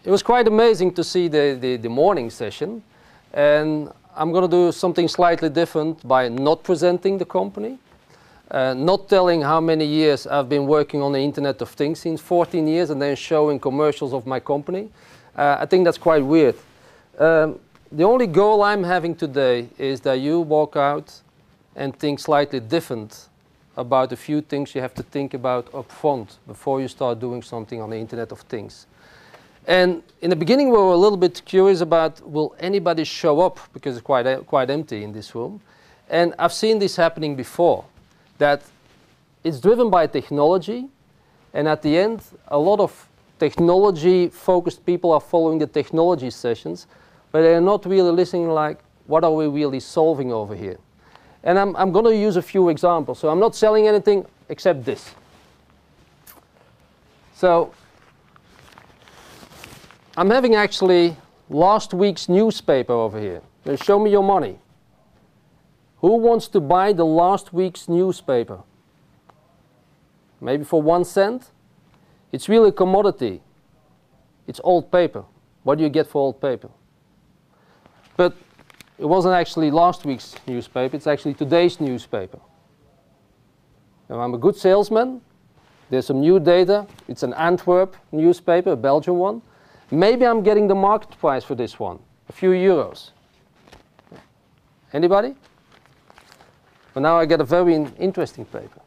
it was quite amazing to see the morning session, and I'm going to do something slightly different by not presenting the company, not telling how many years I've been working on the Internet of Things, since 14 years, and then showing commercials of my company. I think that's quite weird. The only goal I'm having today is that you walk out and think slightly different about a few things you have to think about up front before you start doing something on the Internet of Things. And in the beginning we were a little bit curious about, will anybody show up, because it's quite empty in this room. And I've seen this happening before, that it's driven by technology, and at the end a lot of technology focused people are following the technology sessions, but they're not really listening like, what are we really solving over here? And I'm going to use a few examples. So I'm not selling anything except this. So I'm having actually last week's newspaper over here. Now show me your money. Who wants to buy the last week's newspaper? Maybe for 1 cent? It's really a commodity. It's old paper. What do you get for old paper? But it wasn't actually last week's newspaper, it's actually today's newspaper. Now, I'm a good salesman. There's some new data. It's an Antwerp newspaper, a Belgian one. Maybe I'm getting the market price for this one, a few euros. Anybody? But now I get a very interesting paper.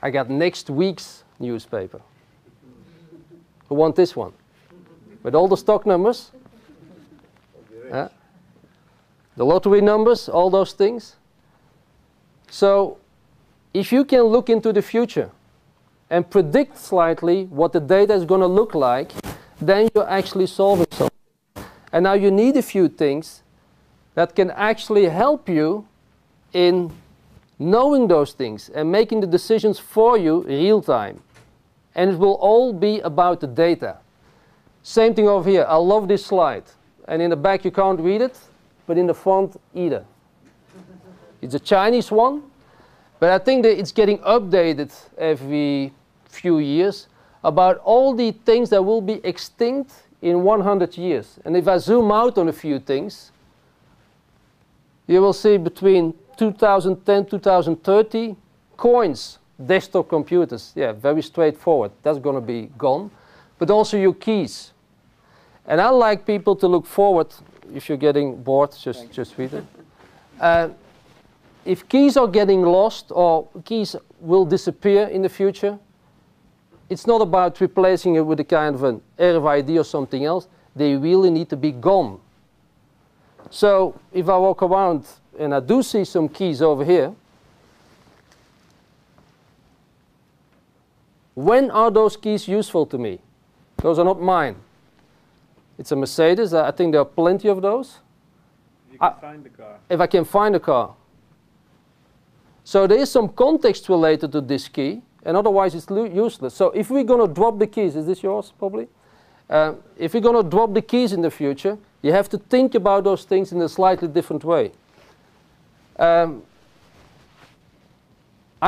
I got next week's newspaper. Who want this one? With all the stock numbers? The lottery numbers, all those things. So if you can look into the future and predict slightly what the data is going to look like, then you're actually solving something. And now you need a few things that can actually help you in knowing those things and making the decisions for you real time. And it will all be about the data. Same thing over here. I love this slide. And in the back you can't read it, but in the front either. It's a Chinese one, but I think that it's getting updated every few years about all the things that will be extinct in 100 years. And if I zoom out on a few things, you will see between 2010 2030, coins, desktop computers, yeah, very straightforward. That's going to be gone. But also your keys. And I like people to look forward. If you're getting bored, just read it. If keys are getting lost or keys will disappear in the future, it's not about replacing it with a kind of an RFID or something else. They really need to be gone. So if I walk around and I do see some keys over here, when are those keys useful to me? Those are not mine. It's a Mercedes. I think there are plenty of those. You can find the car. If I can find a car. So there is some context related to this key, and otherwise it's useless. So if we're going to drop the keys, is this yours probably? If we're going to drop the keys in the future, you have to think about those things in a slightly different way. I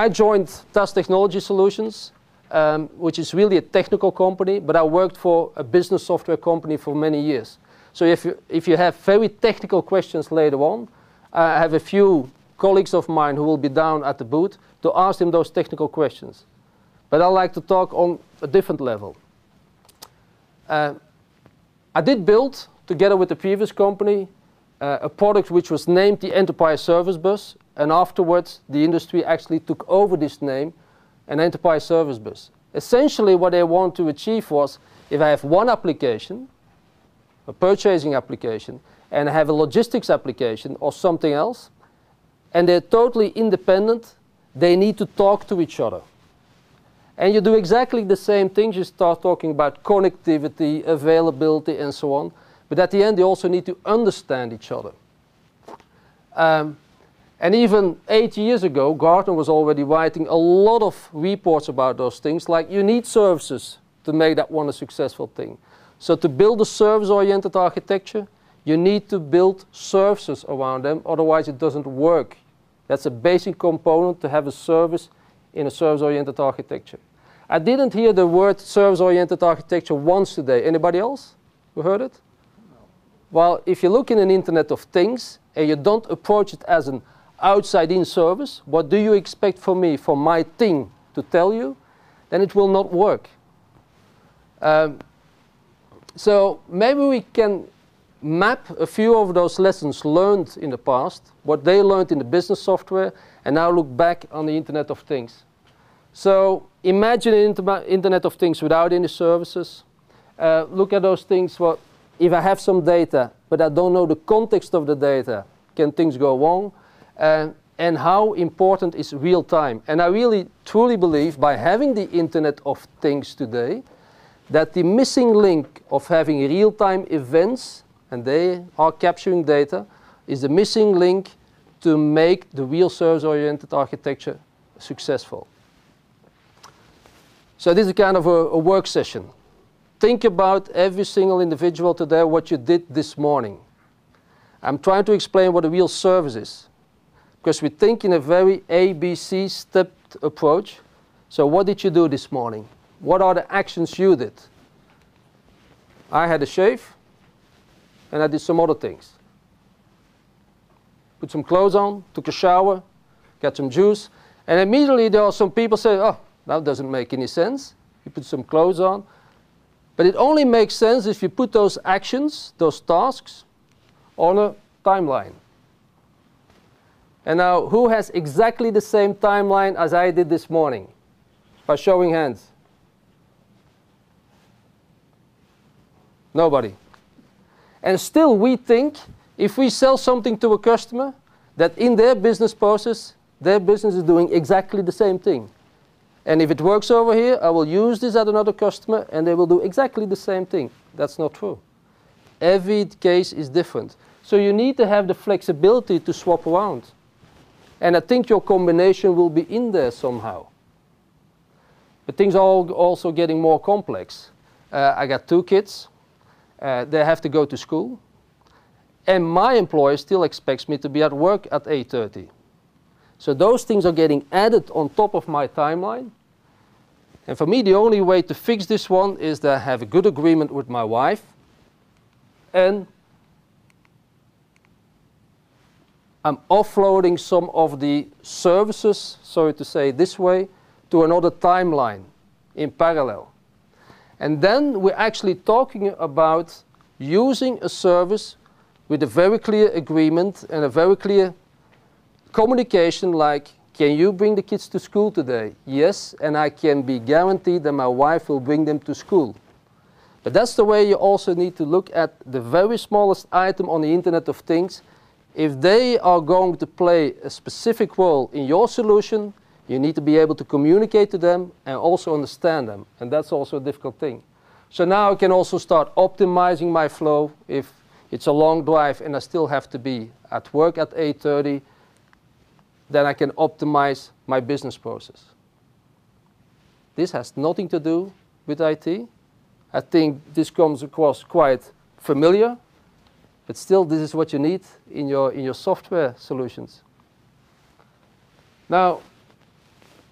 joined TASS Technology Solutions, which is really a technical company, but I worked for a business software company for many years. So if you have very technical questions later on, I have a few colleagues of mine who will be down at the booth to ask them those technical questions. But I like to talk on a different level. I did build, together with the previous company, a product which was named the Enterprise Service Bus, and afterwards the industry actually took over this name, an Enterprise Service Bus. Essentially what they want to achieve was, if I have one application, a purchasing application, and I have a logistics application or something else, and they're totally independent, they need to talk to each other. And you do exactly the same things. You start talking about connectivity, availability, and so on. But at the end, they also need to understand each other. And even 8 years ago, Gartner was already writing a lot of reports about those things, like you need services to make that one a successful thing. So to build a service-oriented architecture, you need to build services around them, otherwise it doesn't work. That's a basic component to have a service in a service-oriented architecture. I didn't hear the word service-oriented architecture once today. Anybody else who heard it? No. Well, if you look in an Internet of Things and you don't approach it as an outside-in service, what do you expect from me, from my thing to tell you? Then it will not work. So maybe we can map a few of those lessons learned in the past, what they learned in the business software, and now look back on the Internet of Things. So imagine an Internet of Things without any services. Look at those things. Well, if I have some data, but I don't know the context of the data, can things go wrong? And how important is real time? And I really truly believe by having the Internet of Things today, that the missing link of having real-time events, and they are capturing data, is the missing link to make the real service-oriented architecture successful. So this is kind of a work session. Think about every single individual today, what you did this morning. I'm trying to explain what a real service is, because we think in a very ABC stepped approach. So what did you do this morning? What are the actions you did? I had a shave, and I did some other things. Put some clothes on, took a shower, got some juice, and immediately there are some people say, oh, that doesn't make any sense. You put some clothes on. But it only makes sense if you put those actions, those tasks, on a timeline. And now, who has exactly the same timeline as I did this morning? By showing hands. Nobody. And still we think, if we sell something to a customer, that in their business process, their business is doing exactly the same thing. And if it works over here, I will use this at another customer, and they will do exactly the same thing. That's not true. Every case is different. So you need to have the flexibility to swap around. And I think your combination will be in there somehow. But things are also getting more complex. I got 2 kids. They have to go to school. And my employer still expects me to be at work at 8:30. So those things are getting added on top of my timeline. And for me, the only way to fix this one is to have a good agreement with my wife. And I'm offloading some of the services, sorry to say it this way, to another timeline in parallel. And then we're actually talking about using a service with a very clear agreement and a very clear communication, like, can you bring the kids to school today? Yes, and I can be guaranteed that my wife will bring them to school. But that's the way you also need to look at the very smallest item on the Internet of Things. If they are going to play a specific role in your solution, you need to be able to communicate to them and also understand them. And that's also a difficult thing. So now I can also start optimizing my flow. If it's a long drive and I still have to be at work at 8:30, then I can optimize my business process. This has nothing to do with IT. I think this comes across quite familiar, but still this is what you need in your software solutions. Now,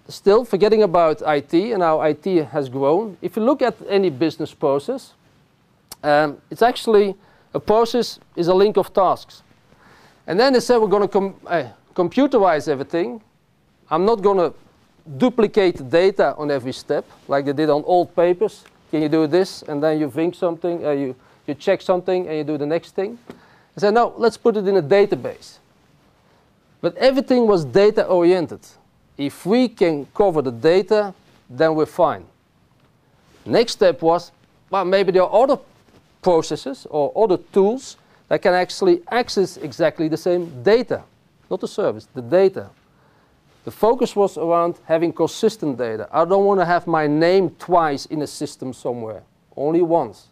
still forgetting about IT and how IT has grown, if you look at any business process, it's actually a process is a link of tasks. And then they said we're going to computerize everything. I'm not going to duplicate the data on every step like they did on old papers. Can you do this? And then you think something, you check something and you do the next thing. I said, no, let's put it in a database. But everything was data oriented. If we can cover the data, then we're fine. Next step was, well, maybe there are other processes or other tools that can actually access exactly the same data. Not the service, the data. The focus was around having consistent data. I don't want to have my name twice in a system somewhere, only once.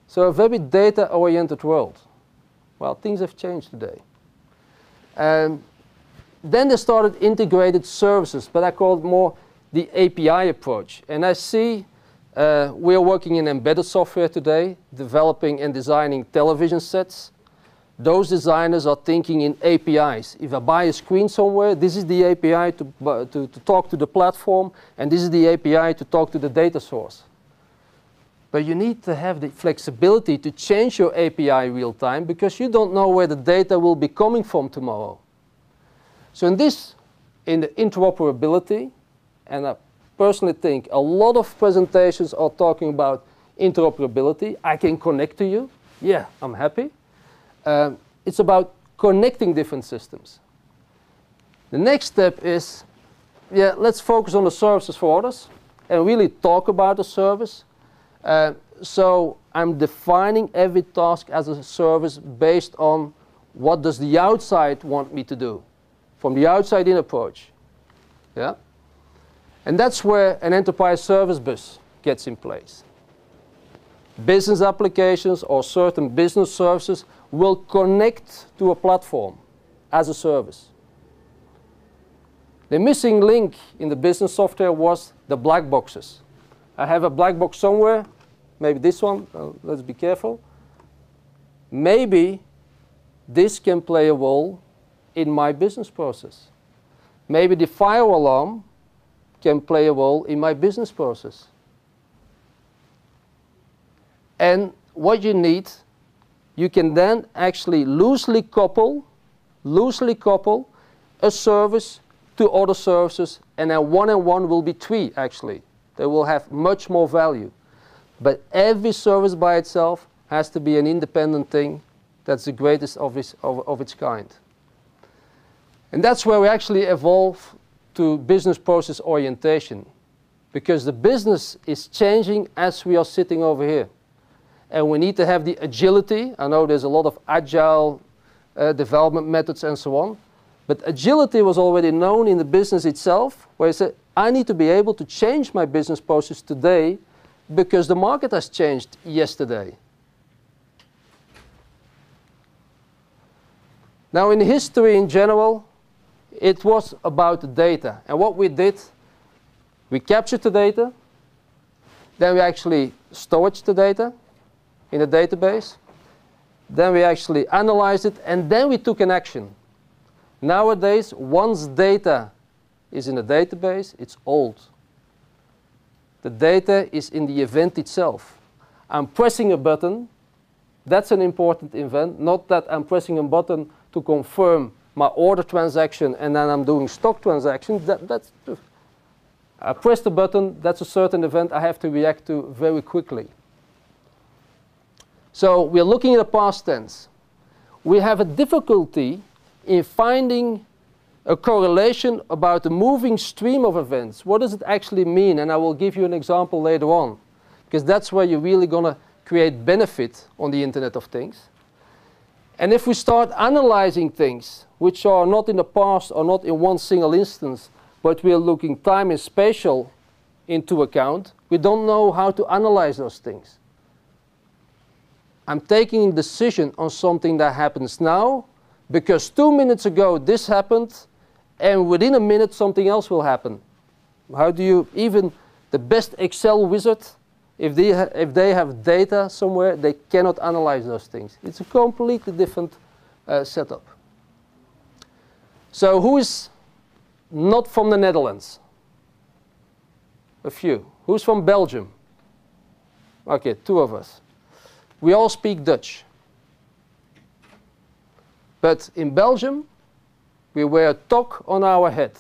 So a very data-oriented world. Well, things have changed today. Then they started integrated services, but I call it more the API approach. And I see we are working in embedded software today, developing and designing television sets. those designers are thinking in APIs. If I buy a screen somewhere, this is the API to talk to the platform, and this is the API to talk to the data source. But you need to have the flexibility to change your API real time, because you don't know where the data will be coming from tomorrow. So in the interoperability, and I personally think a lot of presentations are talking about interoperability. I can connect to you. Yeah, I'm happy. It's about connecting different systems. The next step is, yeah, let's focus on the services for others and really talk about the service. So I'm defining every task as a service based on what does the outside want me to do, from the outside in approach. Yeah? And that's where an enterprise service bus gets in place. Business applications or certain business services will connect to a platform as a service. The missing link in the business software was the black boxes. I have a black box somewhere, maybe this one, let's be careful. Maybe this can play a role in my business process. Maybe the fire alarm can play a role in my business process. And what you need, you can then actually loosely couple a service to other services, and then one and one will be three actually. They will have much more value. But every service by itself has to be an independent thing that's the greatest of its kind. And that's where we actually evolve to business process orientation, because the business is changing as we are sitting over here. And we need to have the agility. I know there's a lot of agile development methods and so on. But agility was already known in the business itself, where you said, I need to be able to change my business process today because the market has changed yesterday. Now in history in general, it was about the data. And what we did, we captured the data, then we actually stored the data in a database, then we actually analyzed it, and then we took an action. Nowadays, once data is in a database, it's old. The data is in the event itself. I'm pressing a button, that's an important event, not that I'm pressing a button to confirm my order transaction and then I'm doing stock transactions. I press the button, that's a certain event I have to react to very quickly. So we're looking at the past tense. We have a difficulty in finding a correlation about the moving stream of events. What does it actually mean? And I will give you an example later on, because that's where you're really going to create benefit on the Internet of Things. And if we start analyzing things which are not in the past or not in one single instance, but we are looking time and spatial into account, we don't know how to analyze those things. I'm taking a decision on something that happens now because 2 minutes ago this happened and within a minute something else will happen. How do you, even the best Excel wizard, if they have data somewhere, they cannot analyze those things. It's a completely different setup. So who is not from the Netherlands? A few. Who's from Belgium? Okay, 2 of us. We all speak Dutch. But in Belgium, we wear a toque on our head.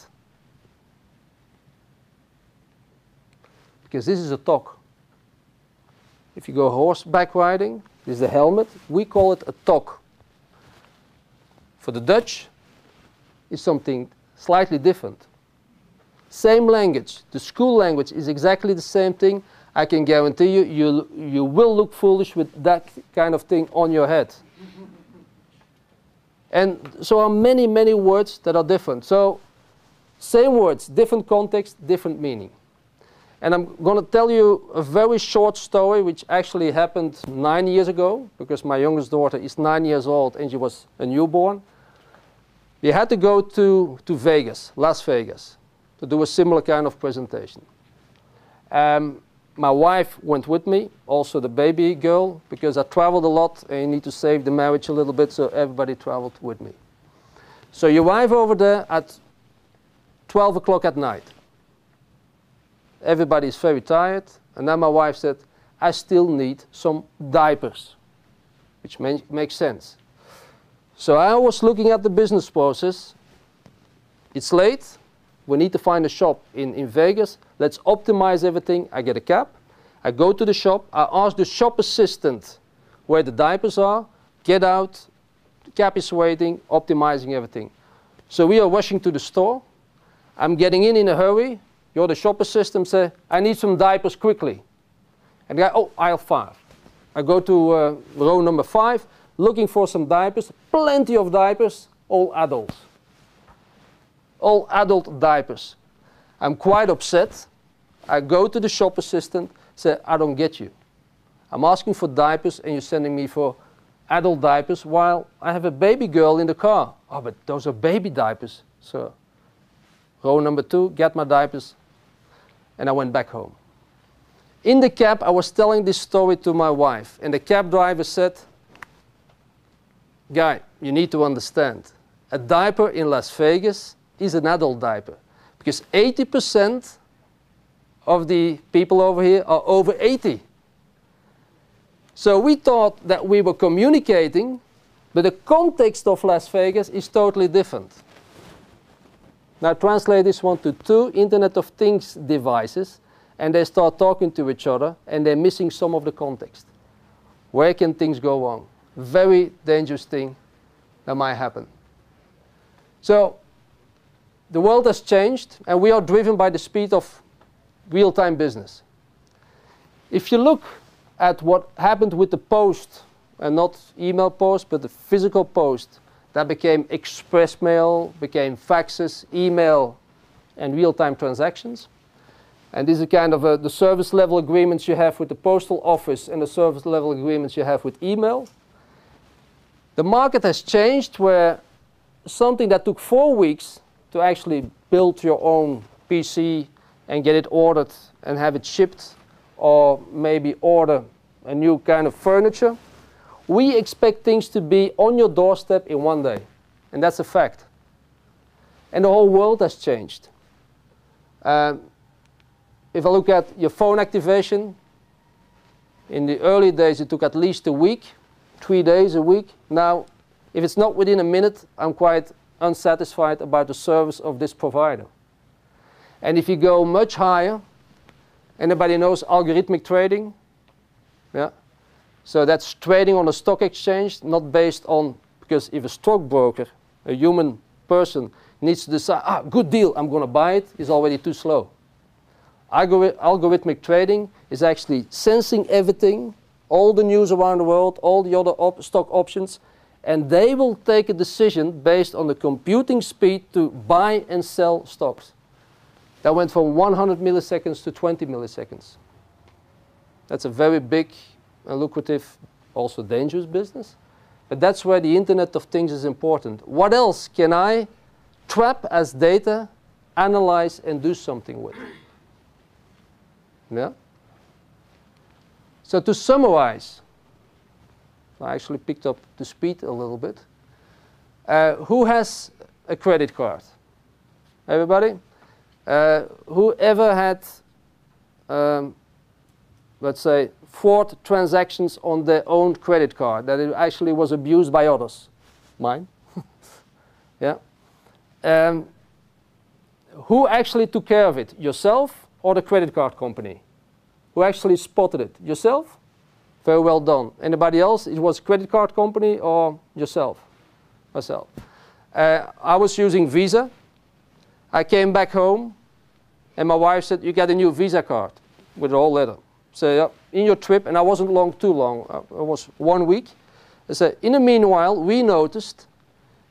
Because this is a toque. If you go horseback riding, this is a helmet. We call it a toque. For the Dutch, it's something slightly different. Same language. The school language is exactly the same thing. I can guarantee you, you will look foolish with that kind of thing on your head. And so are many, many words that are different. So same words, different context, different meaning. And I'm going to tell you a very short story which actually happened 9 years ago, because my youngest daughter is 9 years old and she was a newborn. We had to go to Vegas, Las Vegas, to do a similar kind of presentation. my wife went with me, also the baby girl, because I traveled a lot and you need to save the marriage a little bit, so everybody traveled with me. So you arrive over there at 12 o'clock at night. Everybody's very tired, and then my wife said, I still need some diapers, which makes sense. So I was looking at the business process. It's late. We need to find a shop in Vegas. Let's optimize everything. I get a cab. I go to the shop. I ask the shop assistant where the diapers are. Get out. The cab is waiting, optimizing everything. So we are rushing to the store. I'm getting in a hurry. You're the shop assistant. Say, I need some diapers quickly. And the guy, oh, aisle 5. I go to row number 5, looking for some diapers. Plenty of diapers, all adults. All adult diapers. I'm quite upset. I go to the shop assistant, say, I don't get you. I'm asking for diapers and you're sending me for adult diapers while I have a baby girl in the car. Oh, but those are baby diapers. So, row number 2, get my diapers, and I went back home. In the cab, I was telling this story to my wife, and the cab driver said, Guy, you need to understand, a diaper in Las Vegas is an adult diaper, because 80% of the people over here are over 80. So we thought that we were communicating, but the context of Las Vegas is totally different. Now translate this one to 2 Internet of Things devices, and they start talking to each other, and they're missing some of the context. Where can things go wrong? Very dangerous thing that might happen. So the world has changed, and we are driven by the speed of real-time business. If you look at what happened with the post, and not email post, but the physical post, that became express mail, became faxes, email, and real-time transactions. And these are kind of the service level agreements you have with the postal office and the service level agreements you have with email. The market has changed where something that took 4 weeks to actually build your own PC and get it ordered and have it shipped, or maybe order a new kind of furniture, we expect things to be on your doorstep in 1 day. And that's a fact. And the whole world has changed. If I look at your phone activation, in the early days it took at least a week, 3 days a week. Now, if it's not within a minute, I'm quite unsatisfied about the service of this provider. And if you go much higher, anybody knows algorithmic trading? Yeah. So that's trading on a stock exchange, not based on, because if a stockbroker, a human person, needs to decide, good deal, I'm going to buy it, is already too slow. Algorithmic trading is actually sensing everything, all the news around the world, all the other stock options, and they will take a decision based on the computing speed to buy and sell stocks. That went from 100 milliseconds to 20 milliseconds. That's a very big and lucrative, also dangerous business. But that's where the Internet of Things is important. What else can I trap as data, analyze, and do something with? Yeah? So to summarize, I actually picked up the speed a little bit. Who has a credit card? Everybody? Whoever had, let's say, fraud transactions on their own credit card, that it actually was abused by others? Mine? Yeah. Who actually took care of it? Yourself or the credit card company? Who actually spotted it? Yourself? Very well done. Anybody else? It was credit card company or yourself? Myself. I was using Visa. I came back home and my wife said, you got a new Visa card with a whole letter. So in your trip, and I wasn't too long, it was 1 week. I said, in the meanwhile, we noticed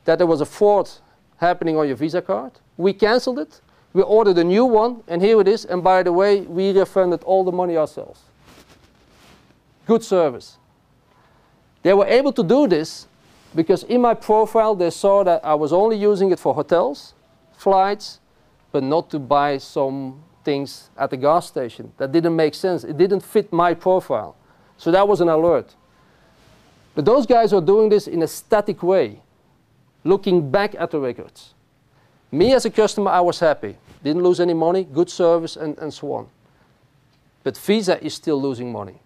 that there was a fraud happening on your Visa card. We canceled it. We ordered a new one, and here it is. And by the way, we refunded all the money ourselves. Good service. They were able to do this because in my profile, they saw that I was only using it for hotels, flights, but not to buy some things at the gas station. That didn't make sense. It didn't fit my profile. So that was an alert. But those guys were doing this in a static way, looking back at the records. Me as a customer, I was happy. Didn't lose any money, good service, and so on. But Visa is still losing money.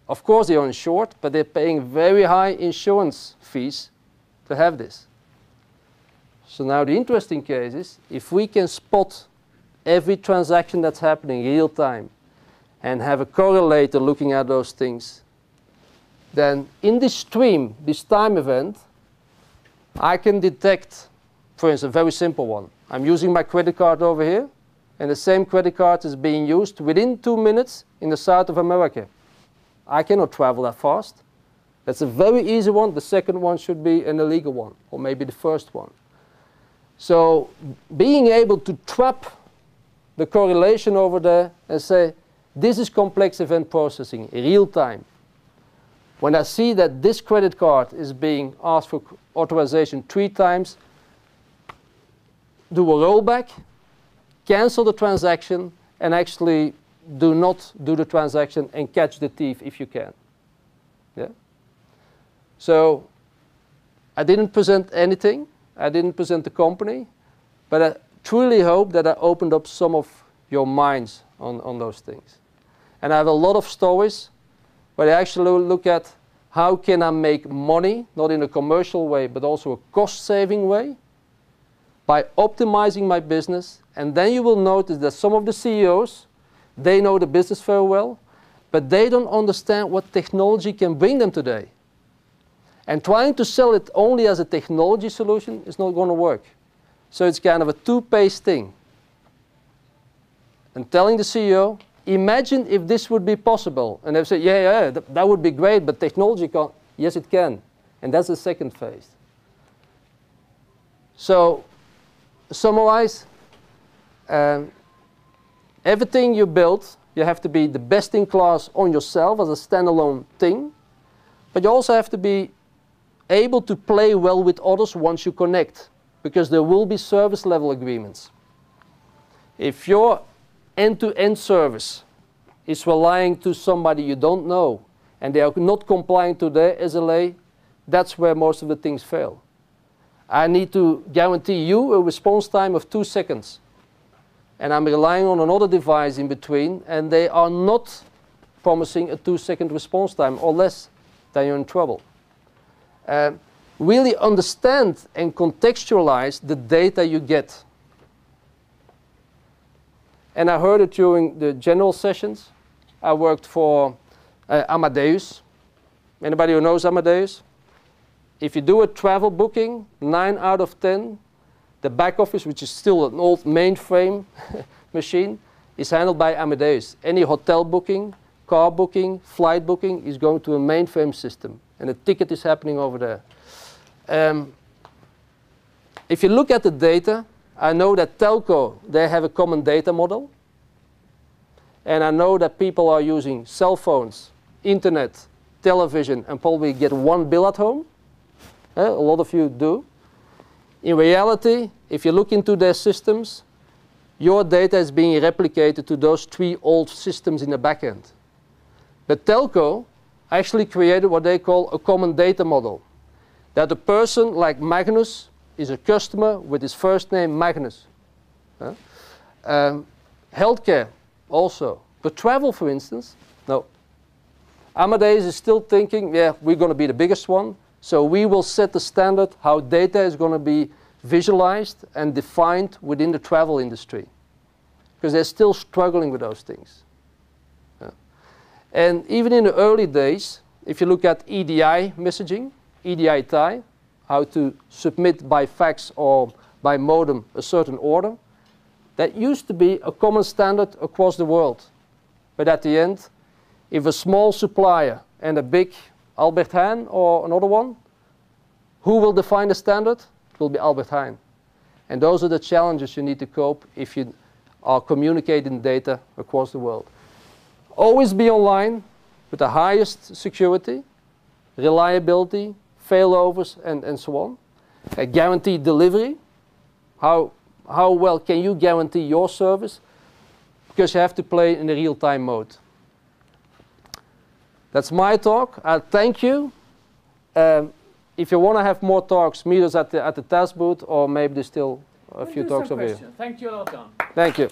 Of course, they are insured, but they're paying very high insurance fees to have this. So now the interesting case is, if we can spot every transaction that's happening real time and have a correlator looking at those things, then in this stream, this time event, I can detect, for instance, a very simple one. I'm using my credit card over here, and the same credit card is being used within 2 minutes in the south of America. I cannot travel that fast. That's a very easy one. The second one should be an illegal one, or maybe the first one. So being able to trap the correlation over there and say, this is complex event processing in real time. When I see that this credit card is being asked for authorization 3 times, do a rollback, cancel the transaction, and actually do not do the transaction and catch the thief if you can. Yeah? So I didn't present anything. I didn't present the company, but I truly hope that I opened up some of your minds on those things. And I have a lot of stories where I actually look at how can I make money, not in a commercial way, but also a cost-saving way, by optimizing my business. And then you will notice that some of the CEOs, they know the business very well, but they don't understand what technology can bring them today. And trying to sell it only as a technology solution is not going to work. So it's kind of a two-paced thing. And telling the CEO, imagine if this would be possible. And they say, yeah, that would be great, but technology can't. Yes, it can. And that's the second phase. So, summarize, everything you build, you have to be the best in class on yourself as a standalone thing, but you also have to be able to play well with others once you connect, because there will be service level agreements. If your end-to-end service is relying to somebody you don't know and they are not complying to their SLA, that's where most of the things fail. I need to guarantee you a response time of 2 seconds. And I'm relying on another device in between, and they are not promising a 2-second response time or less, then you're in trouble. Really understand and contextualize the data you get. And I heard it during the general sessions. I worked for Amadeus. Anybody who knows Amadeus? If you do a travel booking, 9 out of 10, the back office, which is still an old mainframe machine, is handled by Amadeus. Any hotel booking, car booking, flight booking is going to a mainframe system. And the ticket is happening over there. If you look at the data, I know that telco, they have a common data model. And I know that people are using cell phones, internet, television, and probably get one bill at home. A lot of you do. In reality, if you look into their systems, your data is being replicated to those 3 old systems in the back end. But telco actually created what they call a common data model. That a person like Magnus is a customer with his first name Magnus. Healthcare also. But travel, for instance, no. Amadeus is still thinking, yeah, we're going to be the biggest one, so we will set the standard how data is going to be visualized and defined within the travel industry. Because they're still struggling with those things. And even in the early days, if you look at EDI messaging, EDI tie, how to submit by fax or by modem a certain order, that used to be a common standard across the world. But at the end, if a small supplier and a big Albert Heijn or another one, who will define the standard? It will be Albert Heijn. And those are the challenges you need to cope if you are communicating data across the world. Always be online with the highest security, reliability, failovers, and so on. A guaranteed delivery. How well can you guarantee your service? because you have to play in the real-time mode. That's my talk. Thank you. If you want to have more talks, meet us at the TASS booth, or maybe there's still a few talks over here. Thank you a lot, Jan. Thank you.